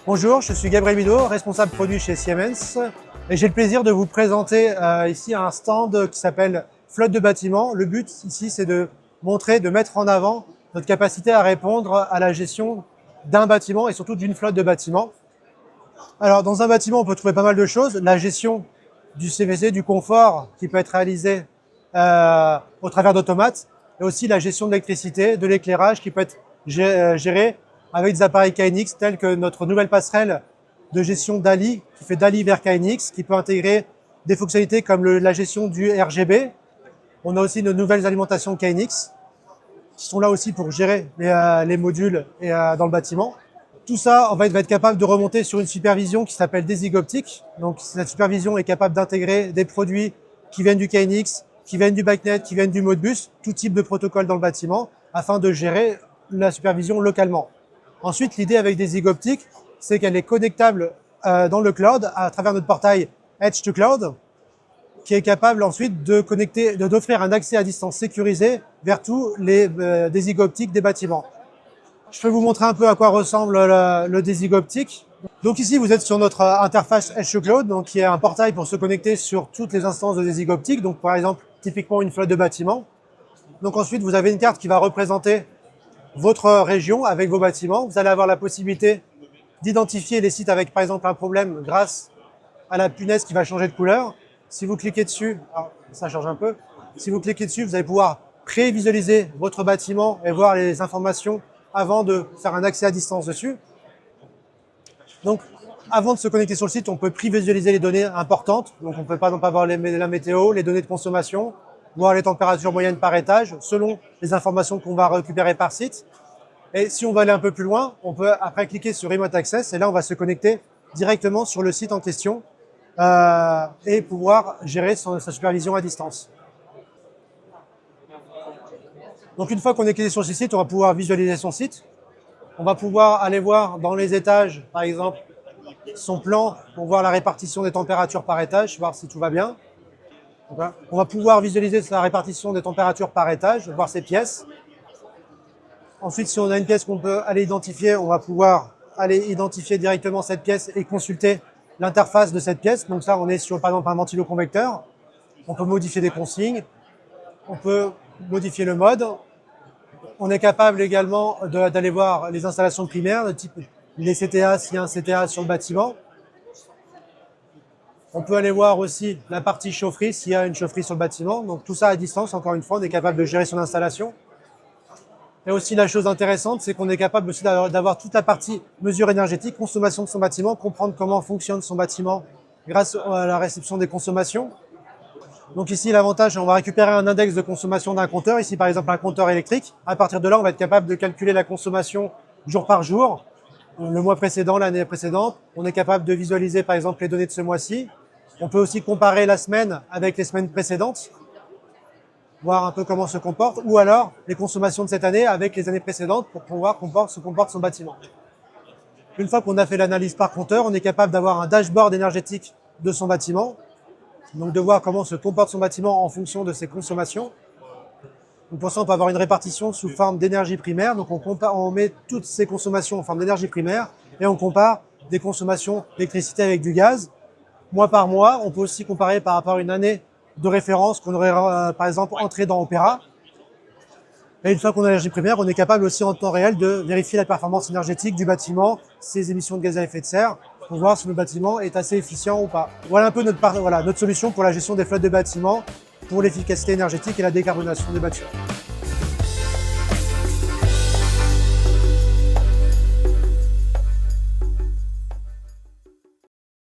Bonjour, je suis Gabriel Bidot, responsable produit chez Siemens et j'ai le plaisir de vous présenter ici un stand qui s'appelle Flotte de bâtiments. Le but ici, c'est de montrer, de mettre en avant notre capacité à répondre à la gestion d'un bâtiment et surtout d'une flotte de bâtiments. Alors, dans un bâtiment, on peut trouver pas mal de choses. La gestion du CVC, du confort qui peut être réalisé au travers d'automates et aussi la gestion de l'électricité, de l'éclairage qui peut être géré avec des appareils KNX tels que notre nouvelle passerelle de gestion DALI qui fait DALI vers KNX, qui peut intégrer des fonctionnalités comme la gestion du RGB. On a aussi nos nouvelles alimentations KNX qui sont là aussi pour gérer les modules dans le bâtiment. Tout ça, on va être capable de remonter sur une supervision qui s'appelle DESIG optique. Donc, cette supervision est capable d'intégrer des produits qui viennent du KNX, qui viennent du BACnet, qui viennent du Modbus, tout type de protocole dans le bâtiment, afin de gérer la supervision localement. Ensuite, l'idée avec DESIG optique, c'est qu'elle est connectable dans le cloud à travers notre portail Edge to Cloud, qui est capable ensuite d'offrir un accès à distance sécurisé vers tous les DESIG optiques des bâtiments. Je peux vous montrer un peu à quoi ressemble le DESIG optique. Donc ici, vous êtes sur notre interface Edge to Cloud, donc qui est un portail pour se connecter sur toutes les instances de DESIG optique. Donc par exemple, typiquement une flotte de bâtiments. Donc ensuite, vous avez une carte qui va représenter votre région avec vos bâtiments. Vous allez avoir la possibilité d'identifier les sites avec par exemple un problème grâce à la punaise qui va changer de couleur. Si vous cliquez dessus, alors ça change un peu. Si vous cliquez dessus, vous allez pouvoir prévisualiser votre bâtiment et voir les informations avant de faire un accès à distance dessus. Donc, avant de se connecter sur le site, on peut prévisualiser les données importantes. Donc, on peut par exemple avoir la météo, les données de consommation, voir les températures moyennes par étage, selon les informations qu'on va récupérer par site. Et si on va aller un peu plus loin, on peut après cliquer sur Remote Access, et là, on va se connecter directement sur le site en question et pouvoir gérer sa supervision à distance. Donc, une fois qu'on est cliqué sur ce site, on va pouvoir visualiser son site. On va pouvoir aller voir dans les étages, par exemple, son plan pour voir la répartition des températures par étage, voir si tout va bien. On va pouvoir visualiser la répartition des températures par étage, voir ses pièces. Ensuite, si on a une pièce qu'on peut aller identifier, on va pouvoir aller identifier directement cette pièce et consulter l'interface de cette pièce. Donc ça, on est sur, par exemple, un ventiloconvecteur. On peut modifier des consignes. On peut modifier le mode. On est capable également d'aller voir les installations primaires, de type les CTA, s'il y a un CTA sur le bâtiment. On peut aller voir aussi la partie chaufferie, s'il y a une chaufferie sur le bâtiment. Donc tout ça à distance, encore une fois, on est capable de gérer son installation. Et aussi la chose intéressante, c'est qu'on est capable aussi d'avoir toute la partie mesure énergétique, consommation de son bâtiment, comprendre comment fonctionne son bâtiment grâce à la réception des consommations. Donc ici, l'avantage, on va récupérer un index de consommation d'un compteur, ici par exemple un compteur électrique. À partir de là, on va être capable de calculer la consommation jour par jour, le mois précédent, l'année précédente. On est capable de visualiser par exemple les données de ce mois-ci. On peut aussi comparer la semaine avec les semaines précédentes, voir un peu comment se comporte, ou alors les consommations de cette année avec les années précédentes pour voir comment se comporte son bâtiment. Une fois qu'on a fait l'analyse par compteur, on est capable d'avoir un dashboard énergétique de son bâtiment, donc de voir comment se comporte son bâtiment en fonction de ses consommations. Donc pour ça, on peut avoir une répartition sous forme d'énergie primaire. Donc on met toutes ces consommations en forme d'énergie primaire et on compare des consommations d'électricité avec du gaz. Mois par mois, on peut aussi comparer par rapport à une année de référence qu'on aurait par exemple entrée dans Opera. Et une fois qu'on a l'énergie primaire, on est capable aussi en temps réel de vérifier la performance énergétique du bâtiment, ses émissions de gaz à effet de serre, pour voir si le bâtiment est assez efficient ou pas. Voilà un peu notre solution pour la gestion des flottes de bâtiments, pour l'efficacité énergétique et la décarbonation des bâtiments.